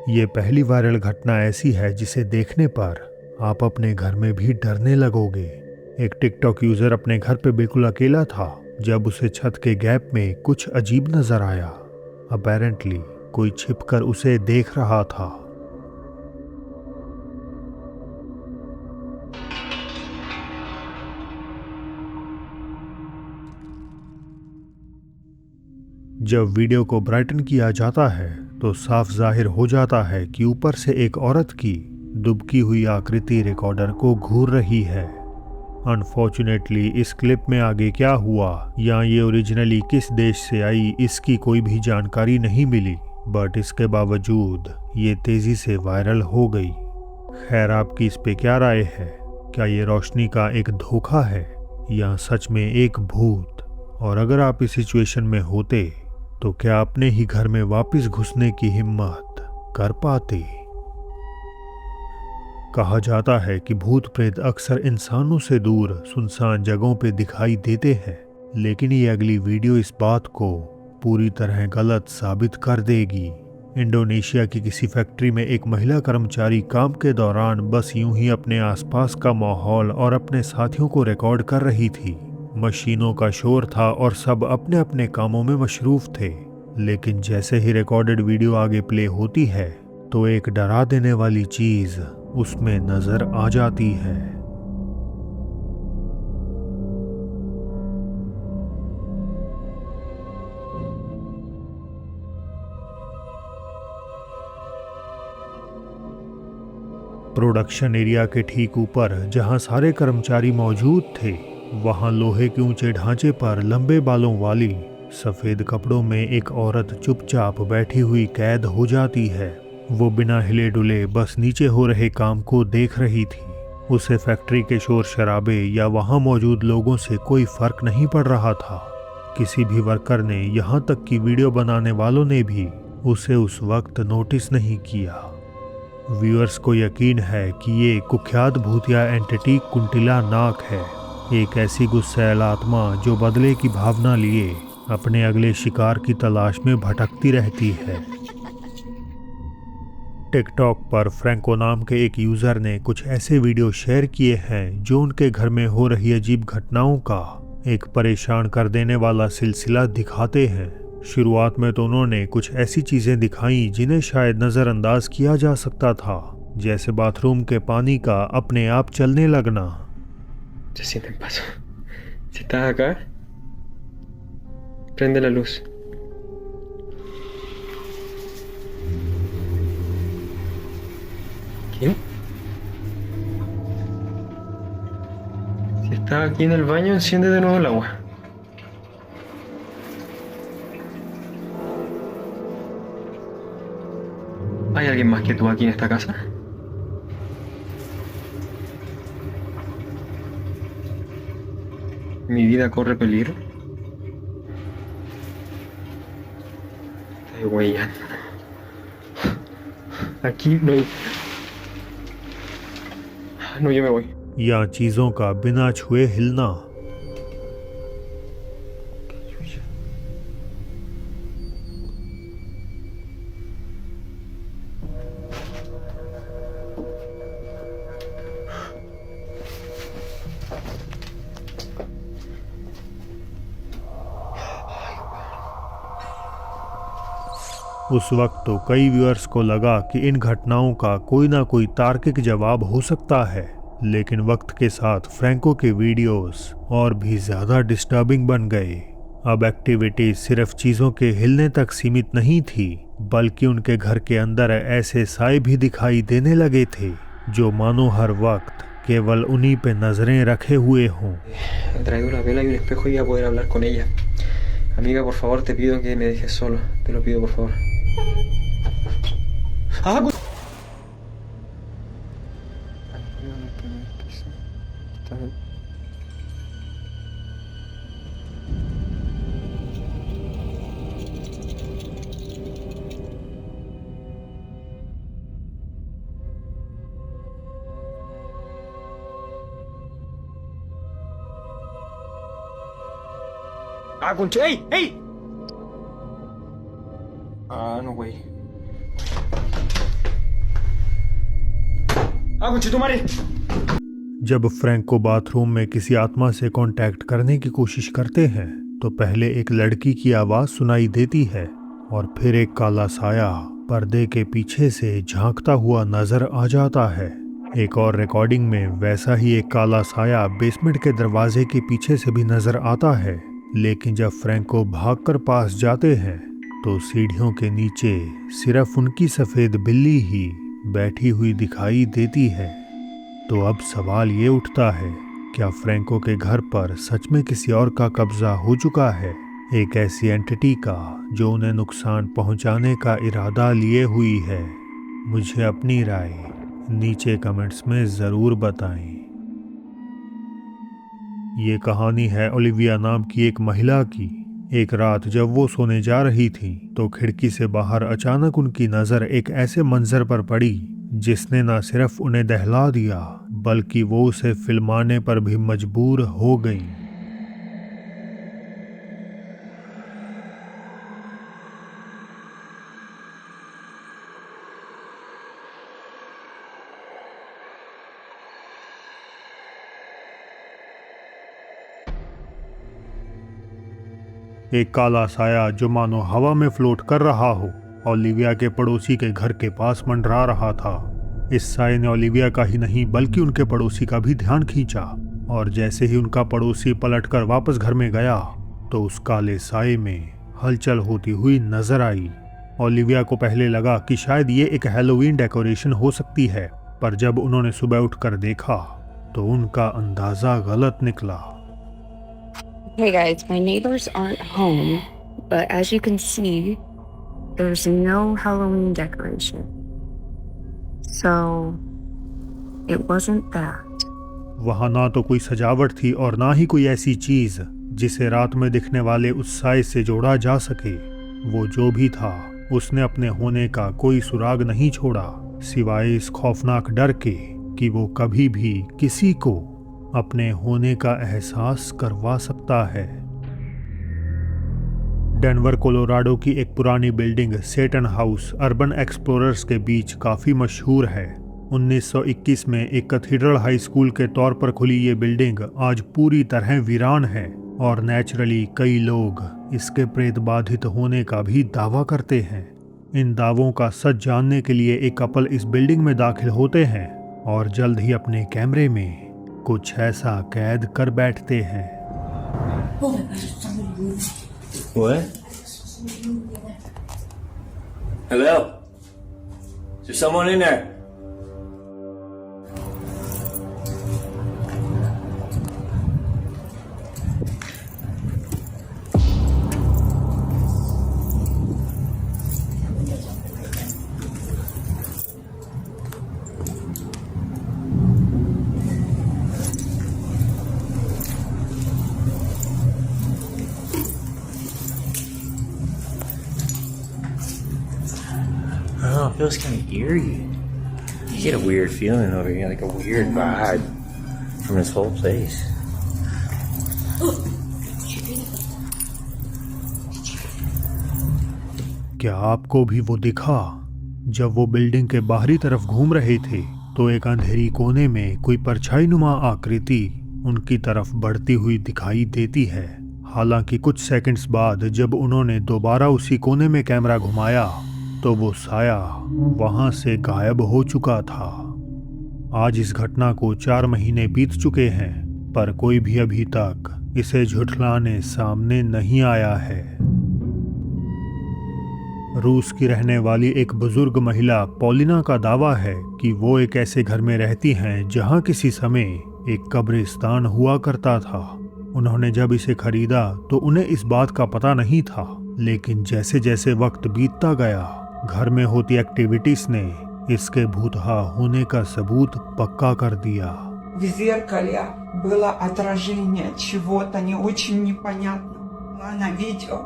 ये पहली वायरल घटना ऐसी है जिसे देखने पर आप अपने घर में भी डरने लगोगे। एक टिकटॉक यूज़र अपने घर पे बिल्कुल अकेला था जब उसे छत के गैप में कुछ अजीब नज़र आया। अपेरेंटली कोई छिपकर उसे देख रहा था। जब वीडियो को ब्राइटन किया जाता है तो साफ जाहिर हो जाता है कि ऊपर से एक औरत की दुबकी हुई आकृति रिकॉर्डर को घूर रही है। अनफॉर्चुनेटली इस क्लिप में आगे क्या हुआ या ये ओरिजिनली किस देश से आई इसकी कोई भी जानकारी नहीं मिली, बट इसके बावजूद ये तेज़ी से वायरल हो गई। खैर, आपकी इस पे क्या राय है? क्या ये रोशनी का एक धोखा है या सच में एक भूत? और अगर आप इस सिचुएशन में होते तो क्या अपने ही घर में वापस घुसने की हिम्मत कर पाते? कहा जाता है कि भूत प्रेत अक्सर इंसानों से दूर सुनसान जगहों पे दिखाई देते हैं, लेकिन ये अगली वीडियो इस बात को पूरी तरह गलत साबित कर देगी। इंडोनेशिया की किसी फैक्ट्री में एक महिला कर्मचारी काम के दौरान बस यूं ही अपने आसपास का माहौल और अपने साथियों को रिकॉर्ड कर रही थी। मशीनों का शोर था और सब अपने अपने कामों में मशरूफ थे, लेकिन जैसे ही रिकॉर्डेड वीडियो आगे प्ले होती है तो एक डरा देने वाली चीज उसमें नजर आ जाती है। प्रोडक्शन एरिया के ठीक ऊपर जहां सारे कर्मचारी मौजूद थे, वहां लोहे के ऊंचे ढांचे पर लंबे बालों वाली सफेद कपड़ों में एक औरत चुपचाप बैठी हुई कैद हो जाती है। वो बिना हिले डुले बस नीचे हो रहे काम को देख रही थी। उसे फैक्ट्री के शोर शराबे या वहां मौजूद लोगों से कोई फर्क नहीं पड़ रहा था। किसी भी वर्कर ने, यहाँ तक कि वीडियो बनाने वालों ने भी उसे उस वक्त नोटिस नहीं किया। व्यूअर्स को यकीन है कि ये कुख्यात भूतिया एंटिटी कुंटिला नाग है, एक ऐसी गुस्सैल आत्मा जो बदले की भावना लिए अपने अगले शिकार की तलाश में भटकती रहती है। टिकटॉक पर फ्रैंको नाम के एक यूज़र ने कुछ ऐसे वीडियो शेयर किए हैं जो उनके घर में हो रही अजीब घटनाओं का एक परेशान कर देने वाला सिलसिला दिखाते हैं। शुरुआत में तो उन्होंने कुछ ऐसी चीज़ें दिखाई जिन्हें शायद नज़रअंदाज किया जा सकता था, जैसे बाथरूम के पानी का अपने आप चलने लगना। Se sienten pasos. Si estás acá, prende la luz. ¿Quién? Si estás aquí en el baño, enciende de nuevo el agua. ¿Hay alguien más que tú aquí en esta casa? ¿Mi vida corre peligro? Estoy huellando. Aquí no hay... No, yo me voy. या चीज़ों का बिना छुए हिलना। उस वक्त तो कई व्यूअर्स को लगा कि इन घटनाओं का कोई ना कोई तार्किक जवाब हो सकता है, लेकिन वक्त के साथ फ्रैंको के वीडियोस और भी ज़्यादा डिस्टर्बिंग बन गए। अब एक्टिविटी सिर्फ चीज़ों के हिलने तक सीमित नहीं थी, बल्कि उनके घर के अंदर ऐसे साए भी दिखाई देने लगे थे जो मानो हर वक्त केवल उन्हीं पे नजरें रखे हुए हों। He traído una vela y un espejo y voy a poder hablar con ella. Amiga, por favor, te pido que me dejes solo. Te lo pido, por favor. ¡Ah! ¡Ah, concha! ¡Ey! ¡Ey! Ah, no, güey. जब Franco bathroom में किसी आत्मा से contact करने की कोशिश करते हैं तो पहले एक लड़की की आवाज सुनाई देती है और फिर एक काला साया पर्दे के पीछे से झांकता हुआ नजर आ जाता है। एक और रिकॉर्डिंग में वैसा ही एक काला साया बेसमेंट के दरवाजे के पीछे से भी नजर आता है, लेकिन जब फ्रैंको भागकर पास जाते हैं तो सीढ़ियों के नीचे सिर्फ उनकी सफेद बिल्ली ही बैठी हुई दिखाई देती है। तो अब सवाल ये उठता है, क्या फ्रैंको के घर पर सच में किसी और का कब्जा हो चुका है, एक ऐसी एंटिटी का जो उन्हें नुकसान पहुंचाने का इरादा लिए हुई है? मुझे अपनी राय नीचे कमेंट्स में ज़रूर बताएं। ये कहानी है ओलिविया नाम की एक महिला की। एक रात जब वो सोने जा रही थी तो खिड़की से बाहर अचानक उनकी नज़र एक ऐसे मंजर पर पड़ी जिसने न सिर्फ उन्हें दहला दिया बल्कि वो उसे फिल्माने पर भी मजबूर हो गई। एक काला साया जो मानो हवा में फ्लोट कर रहा हो ओलिविया के पड़ोसी के घर के पास मंडरा रहा था। इस साये ने ओलिविया का ही नहीं बल्कि उनके पड़ोसी का भी ध्यान खींचा और जैसे ही उनका पड़ोसी पलटकर वापस घर में गया तो उस काले साये में हलचल होती हुई नजर आई। ओलिविया को पहले लगा कि शायद ये एक हैलोवीन डेकोरेशन हो सकती है, पर जब उन्होंने सुबह उठकर देखा तो उनका अंदाजा गलत निकला। Hey guys, my neighbors aren't home, but as you can see, there's no Halloween decoration. So, it wasn't that. वहां ना तो कोई सजावट थी और ना ही कोई ऐसी चीज जिसे रात में दिखने वाले उस साए से जोड़ा जा सके। वो जो भी था उसने अपने होने का कोई सुराग नहीं छोड़ा, सिवाय इस खौफनाक डर के कि वो कभी भी किसी को अपने होने का एहसास करवा सकता है। डेनवर कोलोराडो की एक पुरानी बिल्डिंग सेटन हाउस अर्बन एक्सप्लोरर्स के बीच काफ़ी मशहूर है। 1921 में एक कैथेड्रल हाई स्कूल के तौर पर खुली ये बिल्डिंग आज पूरी तरह वीरान है और नेचुरली कई लोग इसके प्रेत बाधित होने का भी दावा करते हैं। इन दावों का सच जानने के लिए एक कपल इस बिल्डिंग में दाखिल होते हैं और जल्द ही अपने कैमरे में कुछ ऐसा कैद कर बैठते हैं। What? Hello? Is there someone in there? Oh, it feels kind of eerie. You get a weird feeling over here, like a weird vibe from this whole place. क्या आपको भी वो दिखा? जब वो बिल्डिंग के बाहरी तरफ घूम रहे थे तो एक अंधेरी कोने में कोई परछाई नुमा आकृति उनकी तरफ बढ़ती हुई दिखाई देती है। हालांकि कुछ सेकंड्स बाद जब उन्होंने दोबारा उसी कोने में कैमरा घुमाया तो वो साया वहां से गायब हो चुका था। आज इस घटना को 4 महीने बीत चुके हैं, पर कोई भी अभी तक इसे झुठलाने सामने नहीं आया है। रूस की रहने वाली एक बुजुर्ग महिला पॉलिना का दावा है कि वो एक ऐसे घर में रहती हैं जहां किसी समय एक कब्रिस्तान हुआ करता था। उन्होंने जब इसे खरीदा तो उन्हें इस बात का पता नहीं था, लेकिन जैसे जैसे वक्त बीतता गया घर में होती एक्टिविटीज ने इसके भूतहा होने का सबूत पक्का कर दिया। В зеркале было отражение чего-то не очень непонятного на видео.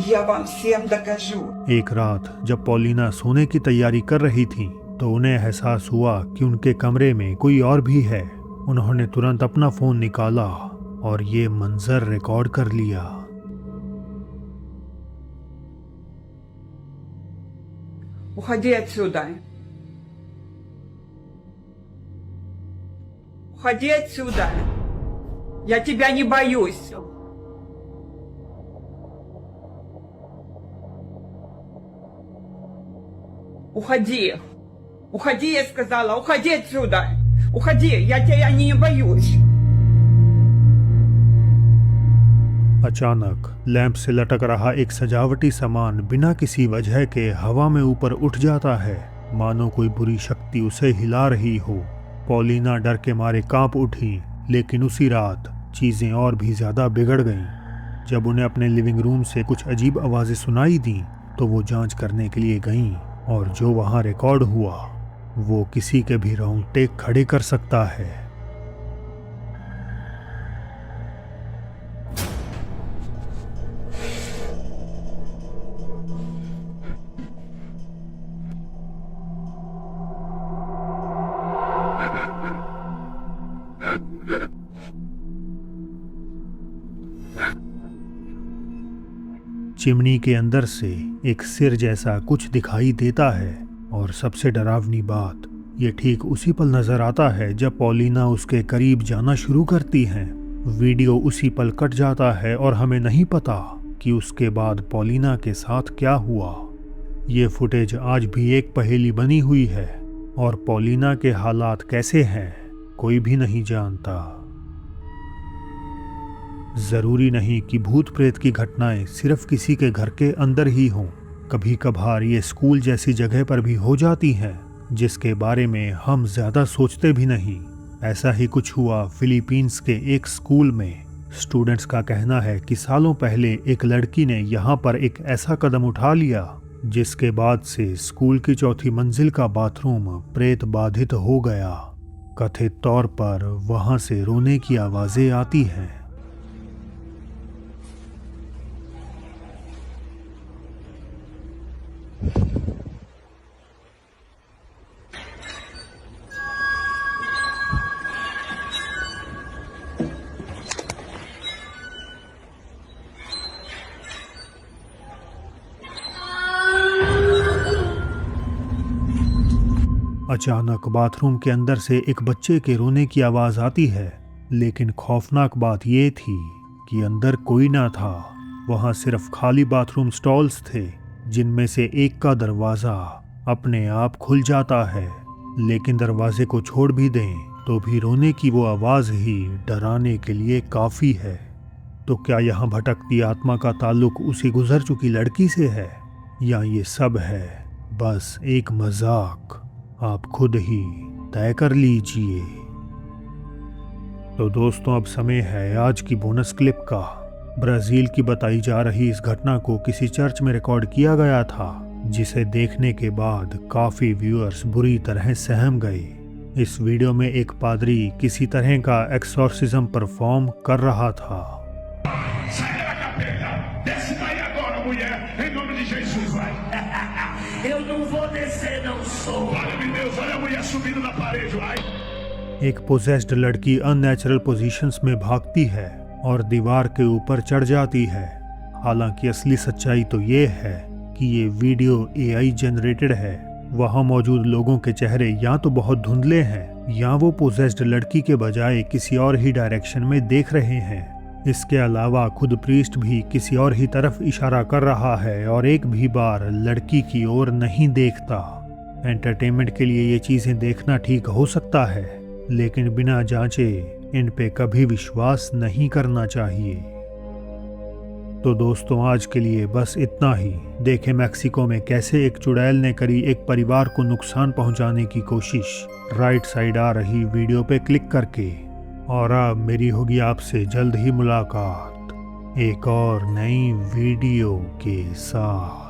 Я вам всем докажу. एक रात जब पॉलिना सोने की तैयारी कर रही थी तो उन्हें एहसास हुआ कि उनके कमरे में कोई और भी है। उन्होंने तुरंत अपना फोन निकाला और ये मंजर रिकॉर्ड कर लिया। Уходи отсюда. Уходи отсюда. Я тебя не боюсь. Уходи. Уходи, я сказала. Уходи отсюда. Уходи. Я тебя не боюсь. अचानक लैंप से लटक रहा एक सजावटी सामान बिना किसी वजह के हवा में ऊपर उठ जाता है, मानो कोई बुरी शक्ति उसे हिला रही हो। पॉलिना डर के मारे कांप उठी, लेकिन उसी रात चीजें और भी ज्यादा बिगड़ गईं। जब उन्हें अपने लिविंग रूम से कुछ अजीब आवाजें सुनाई दी तो वो जांच करने के लिए गईं, और जो वहां रिकॉर्ड हुआ वो किसी के भी रोंगटे खड़े कर सकता है। चिमनी के अंदर से एक सिर जैसा कुछ दिखाई देता है, और सबसे डरावनी बात ये ठीक उसी पल नजर आता है जब पॉलिना उसके करीब जाना शुरू करती है। वीडियो उसी पल कट जाता है और हमें नहीं पता कि उसके बाद पॉलिना के साथ क्या हुआ। ये फुटेज आज भी एक पहेली बनी हुई है, और पॉलिना के हालात कैसे हैं कोई भी नहीं जानता। जरूरी नहीं कि भूत प्रेत की घटनाएं सिर्फ किसी के घर के अंदर ही हों, कभी कभार ये स्कूल जैसी जगह पर भी हो जाती हैं, जिसके बारे में हम ज्यादा सोचते भी नहीं। ऐसा ही कुछ हुआ फिलीपींस के एक स्कूल में। स्टूडेंट्स का कहना है कि सालों पहले एक लड़की ने यहाँ पर एक ऐसा कदम उठा लिया जिसके बाद से स्कूल की चौथी मंजिल का बाथरूम प्रेत बाधित हो गया। कथित तौर पर वहां से रोने की आवाजें आती हैं। अचानक बाथरूम के अंदर से एक बच्चे के रोने की आवाज आती है, लेकिन खौफनाक बात ये थी कि अंदर कोई ना था। वहां सिर्फ खाली बाथरूम स्टॉल्स थे, जिनमें से एक का दरवाजा अपने आप खुल जाता है। लेकिन दरवाजे को छोड़ भी दें तो भी रोने की वो आवाज ही डराने के लिए काफी है। तो क्या यहाँ भटकती आत्मा का ताल्लुक उसी गुजर चुकी लड़की से है, या ये सब है बस एक मजाक? आप खुद ही तय कर लीजिए। तो दोस्तों, अब समय है आज की बोनस क्लिप का। ब्राजील की बताई जा रही इस घटना को किसी चर्च में रिकॉर्ड किया गया था, जिसे देखने के बाद काफी व्यूअर्स बुरी तरह सहम गए। इस वीडियो में एक पादरी किसी तरह का एक्सॉर्सिज्म परफॉर्म कर रहा था। एक पोजेस्ड लड़की अननेचुरल पोजीशंस में भागती है और दीवार के ऊपर चढ़ जाती है। हालांकि असली सच्चाई तो ये है कि ये वीडियो AI जनरेटेड है। वहां मौजूद लोगों के चेहरे या तो बहुत धुंधले हैं, या वो पोजेस्ड लड़की के बजाय किसी और ही डायरेक्शन में देख रहे हैं। इसके अलावा खुद प्रीस्ट भी किसी और ही तरफ इशारा कर रहा है और एक भी बार लड़की की ओर नहीं देखता। एंटरटेनमेंट के लिए ये चीजें देखना ठीक हो सकता है, लेकिन बिना जांचे इन पे कभी विश्वास नहीं करना चाहिए। तो दोस्तों, आज के लिए बस इतना ही। देखें मैक्सिको में कैसे एक चुड़ैल ने करी एक परिवार को नुकसान पहुंचाने की कोशिश, राइट साइड आ रही वीडियो पे क्लिक करके। और अब मेरी होगी आपसे जल्द ही मुलाकात एक और नई वीडियो के साथ।